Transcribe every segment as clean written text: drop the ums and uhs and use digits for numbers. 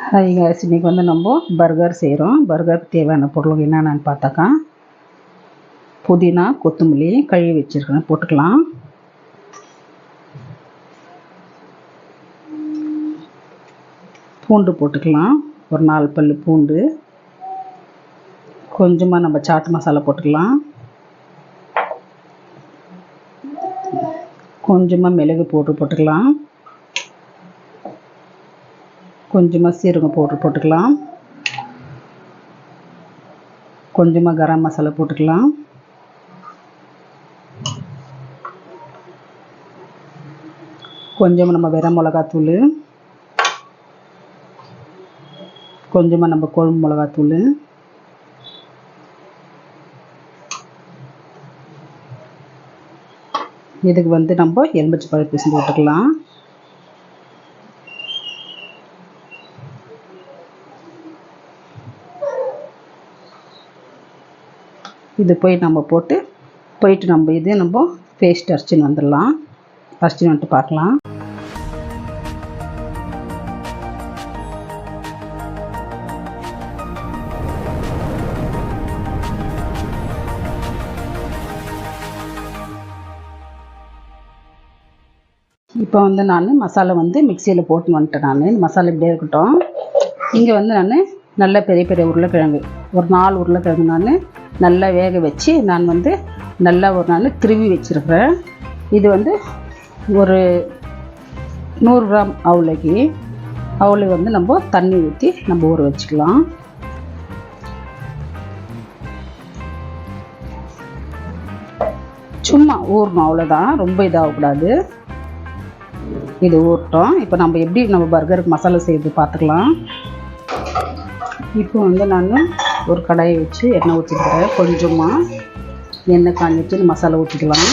Hi guys, இன்றைக்கி வந்து நம்ம பர்கர் செய்கிறோம். பர்கருக்கு தேவையான பொருள் என்னென்னு பார்த்தாக்கா, புதினா, கொத்தமல்லி கழுவி வச்சுருக்கேன், போட்டுக்கலாம். பூண்டு போட்டுக்கலாம், ஒரு 4 பல் பூண்டு. கொஞ்சமாக நம்ம சாட் மசாலா போட்டுக்கலாம். கொஞ்சமாக மிளகு போட்டுக்கலாம். கொஞ்சமாக சீரகம் போட்டுக்கலாம். கொஞ்சமாக கரம் மசாலா போட்டுக்கலாம். கொஞ்சமாக நம்ம வெறும் மிளகாத்தூள், கொஞ்சமாக நம்ம குழம்பு மிளகாத்தூள், இதுக்கு வந்து நம்ம எலுமிச்சை பழம் பிசைஞ்சு போட்டுக்கலாம். இது நம்ம போயிட்டு நம்ம இது நம்ம பேஸ்ட் அரைச்சின்னு வந்துடலாம். அரைச்சின்னு வந்துட்டு பார்க்கலாம். இப்போ வந்து நான் மசாலா வந்து மிக்சியில் போட்டு வந்துட்டேன். நான் மசாலா இப்படியே இருக்கட்டும். இங்கே வந்து நான் நல்ல பெரிய பெரிய உருளைக்கிழங்கு, ஒரு 4 உருளைக்கிழங்கு நான் நல்லா வேக வச்சு நான் வந்து நல்லா ஒரு நாள் திருவி வச்சுருக்கிறேன். இது வந்து ஒரு 100 கிராம் அவளை வந்து நம்ம தண்ணி ஊற்றி நம்ம ஊற வச்சுக்கலாம். சும்மா ஊறணும், அவ்வளோதான், ரொம்ப இதாகக்கூடாது. இது ஊறட்டும். இப்போ நம்ம எப்படி நம்ம பர்கருக்கு மசாலா செய்து பார்த்துக்கலாம். இப்போ வந்து நான் ஒரு கடாயை வச்சு எண்ணெய் ஊற்றிக்கிறேன். கொஞ்சமாக எண்ணெய் காஞ்சிட்டு மசாலா ஊற்றிக்கலாம்.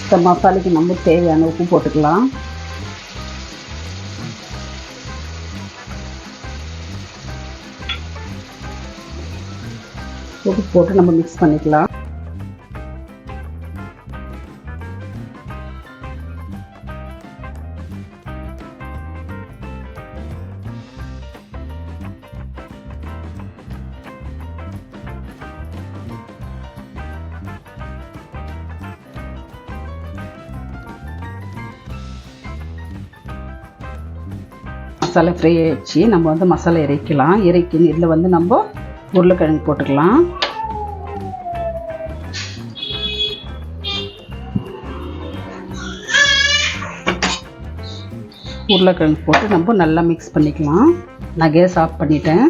இந்த மசாலாக்கு நம்ம தேவையான உப்பு போட்டுக்கலாம். உப்பு போட்டு நம்ம மிக்ஸ் பண்ணிக்கலாம். மசாலா ஃப்ரை ஆகிடுச்சு. நம்ம வந்து மசாலா இறக்கலாம். இதில் வந்து நம்ம உருளைக்கிழங்கு போட்டுக்கலாம். உருளைக்கிழங்கு போட்டு நம்ம நல்லா மிக்ஸ் பண்ணிக்கலாம். நான் கேஸ் ஆஃப் பண்ணிட்டேன்.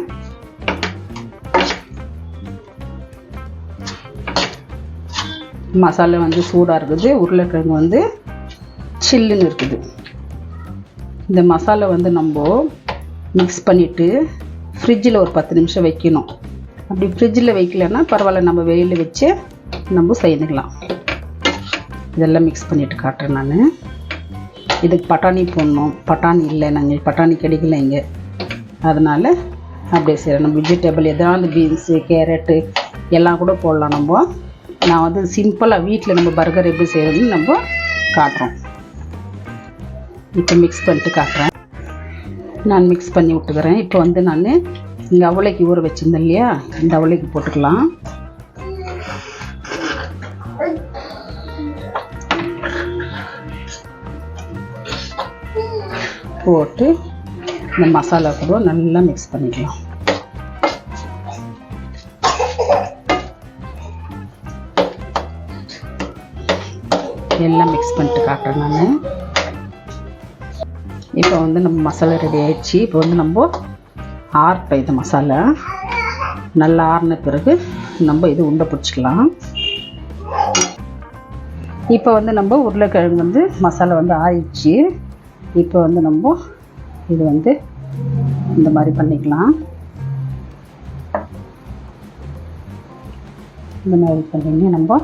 மசாலா வந்து சூடாக இருக்குது, உருளைக்கிழங்கு வந்து சில்லுன்னு இருக்குது. இந்த மசாலா வந்து நம்ம மிக்ஸ் பண்ணிவிட்டு ஃப்ரிட்ஜில் ஒரு 10 நிமிஷம் வைக்கணும். அப்படி ஃப்ரிட்ஜில் வைக்கலன்னா பரவாயில்ல, நம்ம வெளியில் வச்சு நம்ம செய்துக்கலாம். இதெல்லாம் மிக்ஸ் பண்ணிவிட்டு காட்டுறேன் நான். இதுக்கு பட்டாணி போடணும். பட்டாணி இல்லை, நாங்கள் பட்டாணி கிடைக்கல இங்கே, அதனால் அப்படியே செய்கிறேன். நம்ம வெஜிடபிள் எதாவது பீன்ஸு, கேரட்டு எல்லாம் கூட போடலாம். நான் வந்து சிம்பிளாக வீட்டில் நம்ம பர்கர் எப்படி செய்கிறதுன்னு நம்ம காட்டுறோம். இப்போ மிக்ஸ் பண்ணிட்டு காட்டுறேன். நான் மிக்ஸ் பண்ணி விட்டுக்கிறேன். இப்போ வந்து நான் இங்கே அவளைக்கு ஊற வச்சுருந்தேன் இல்லையா, இந்த அவளைக்கு போட்டுக்கலாம். போட்டு இந்த மசாலா கூட நல்லா மிக்ஸ் பண்ணிக்கலாம். எல்லாம் மிக்ஸ் பண்ணிட்டு காட்டுறேன் நான். இப்போ வந்து நம்ம மசாலா ரெடி ஆகிடுச்சு. இப்போ வந்து நம்ம ஆறட்டும். இந்த மசாலா நல்லா ஆறின பிறகு நம்ம இது உண்டை பிடிச்சிக்கலாம். இப்போ வந்து நம்ம உருளைக்கிழங்கு வந்து மசாலா வந்து ஆயிடுச்சு. இப்போ வந்து நம்ம இது வந்து இந்த மாதிரி பண்ணிக்கலாம். இந்த மாதிரி பண்ணி நம்ம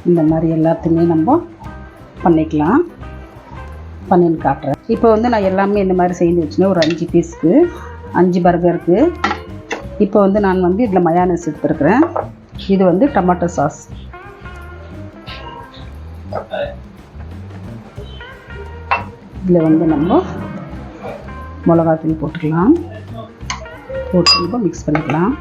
இந்த மாதிரி எல்லாத்தையுமே நம்ம பண்ணிக்கலாம். பண்ணின்னு காட்டுறேன். இப்போ வந்து நான் எல்லாமே இந்த மாதிரி செய்து வச்சுனேன். ஒரு 5 பீஸ்க்கு 5 பர்கருக்கு. இப்போ வந்து நான் வந்து இதில் மயோனைஸ் எடுத்துருக்கிறேன். இது வந்து டொமேட்டோ சாஸ். இதில் வந்து நம்ம மிளகாத்தூள் போட்டுக்கலாம். போட்டு நம்ம மிக்ஸ் பண்ணிக்கலாம்.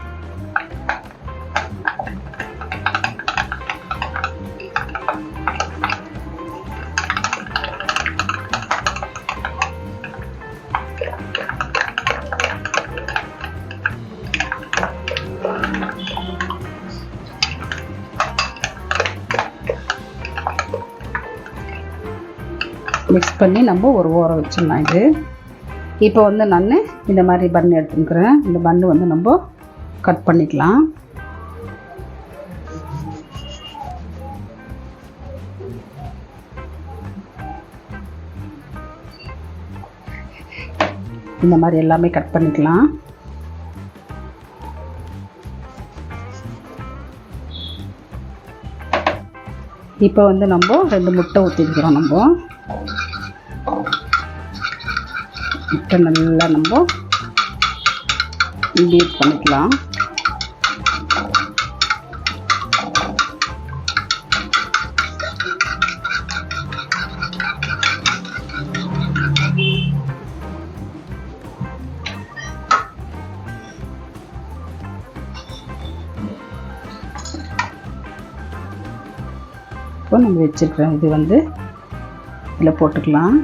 மிக்ஸ் பண்ணி நம்ம ஒரு ஓரம் வச்சிடலாம். இது இப்போ வந்து நான் இந்த மாதிரி பன் எடுத்துக்கிறேன். இந்த பன்னு வந்து நம்ம கட் பண்ணிக்கலாம். இந்த மாதிரி எல்லாமே கட் பண்ணிக்கலாம். இப்போ வந்து நம்ம 2 முட்டை ஊற்றிக்கிறோம். நம்ம முட்டை நல்லா நம்ம பீட் பண்ணிக்கலாம். இப்போ நம்ம வச்சுருக்கிறோம். இது வந்து இதில் போட்டுக்கலாம்.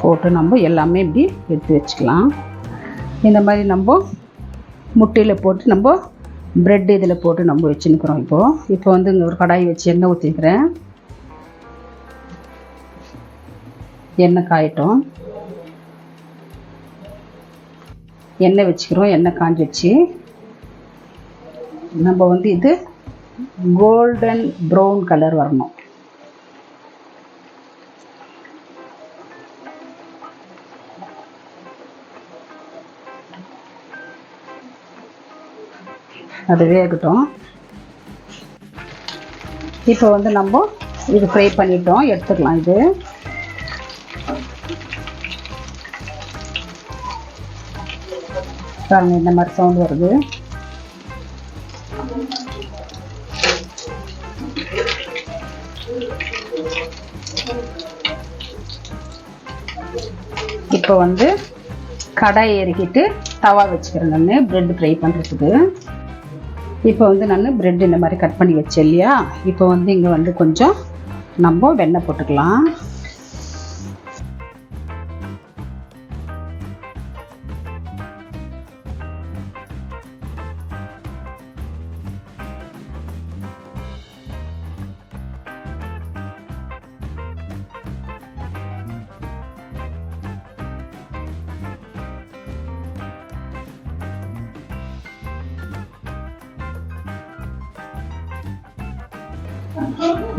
போட்டு நம்ம எல்லாமே இப்படி எடுத்து வச்சுக்கலாம். இந்த மாதிரி நம்ம முட்டையில் போட்டு நம்ம ப்ரெட் இதில் போட்டு நம்ம வச்சுன்னுக்கிறோம். இப்போ வந்து இங்கே ஒரு கடாய் வச்சு எண்ணெய் ஊற்றிக்கிறேன். எண்ணெய் காயட்டும். எண்ணெய் வச்சுக்கிறோம். எண்ணெய் காஞ்சிடுச்சு. நம்ம வந்து இது கோல்டன் ப்ரௌன் கலர் வரணும். அது வேகட்டும். இப்போ வந்து நம்ம இது ஃப்ரை பண்ணிட்டோம். எடுத்துக்கலாம். இது பாருங்க, இந்த மாதிரி சவுண்ட் வருது. இப்போ வந்து கடாய் எரிக்கிட்டு தவா வச்சுக்கிறேன். நான் ப்ரெட் ஃப்ரை பண்ணுறதுக்கு. இப்போ வந்து நான் ப்ரெட் இந்த மாதிரி கட் பண்ணி வச்சேன் இல்லையா. இப்போ வந்து இங்கே வந்து கொஞ்சம் நம்ம வெண்ணெய் போட்டுக்கலாம்.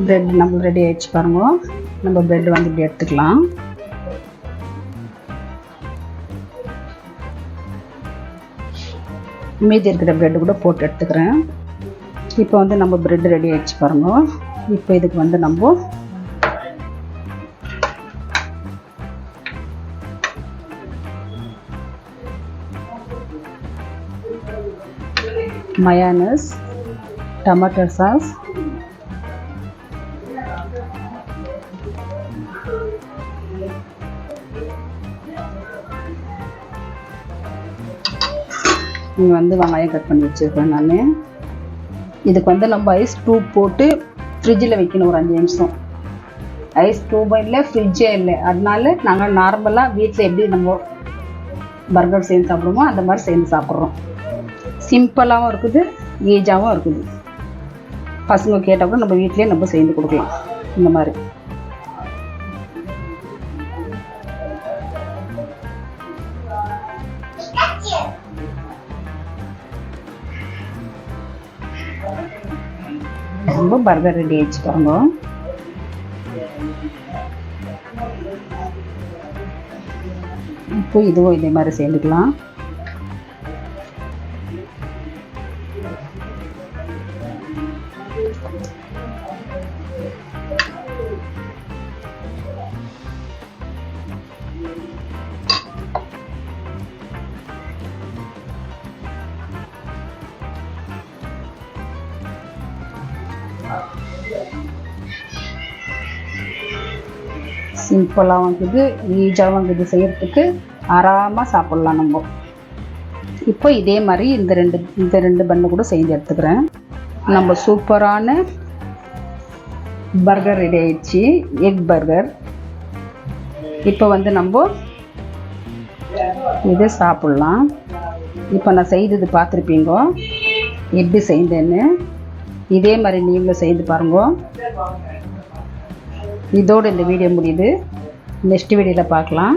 ப்ரெட் நம்ம ரெடி ஆகிடுச்சு பாருங்க. நம்ம ப்ரெட் வந்து இப்படி எடுத்துக்கலாம். மீதி இருக்கிற ப்ரெட்டு கூட போட்டு எடுத்துக்கிறேன். இப்போ வந்து நம்ம ப்ரெட் ரெடி ஆகிடுச்சு பாருங்க. இப்போ இதுக்கு வந்து நம்ம மயோனைஸ், டொமேட்டோ சாஸ், இங்கே வந்து வெங்காயம் கட் பண்ணி வச்சுருக்கேன். நான் இதுக்கு வந்து நம்ம ஐஸ் க்யூப் போட்டு ஃப்ரிட்ஜில் வைக்கணும் ஒரு 5 நிமிஷம். ஐஸ் க்யூபும் இல்லை, ஃப்ரிட்ஜே இல்லை. அதனால நாங்கள் நார்மலாக வீட்டில் எப்படி நம்ம பர்கர் செஞ்சு சாப்பிடுவோமோ அந்த மாதிரி செஞ்சு சாப்பிட்றோம். சிம்பிளாகவும் இருக்குது, ஈஸியாகவும் இருக்குது. பசங்க கேட்டால் கூட நம்ம வீட்லேயே நம்ம செஞ்சு கொடுக்கலாம். இந்த மாதிரி நம்ம பர்கர் ரெடி ஆகிடுச்சு பாருங்க. இப்போ இதுவும் இதே மாதிரி சேர்ந்துக்கலாம். சிம்பிளாகவும் இருக்குது, ஈஸியாகவும் இருக்குது, செய்கிறதுக்கு ஆராமாக சாப்பிட்லாம் நம்ம. இப்போ இதே மாதிரி இந்த ரெண்டு பண்ணு கூட செஞ்சு எடுத்துக்கிறேன். நம்ம சூப்பரான பர்கர் ரெடி ஆயிடுச்சு, எக் பர்கர். இப்போ வந்து நம்ம இதை சாப்பிட்லாம். இப்போ நான் செய்தது பார்த்துருப்பீங்க எப்படி செய்தேன்னு. இதே மாதிரி நீங்களும் செய்து பாருங்க. இதோடு இந்த வீடியோ முடியுது. நெக்ஸ்ட் வீடியோவில் பார்க்கலாம்.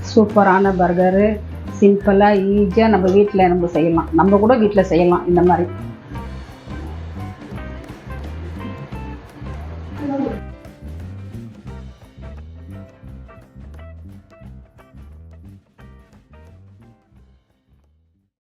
சூப்பரான பர்கரு சிம்பிளாக ஈஸியாக நம்ம வீட்டில் நம்ம செய்யலாம். நம்ம கூட வீட்டில் செய்யலாம் இந்த மாதிரி.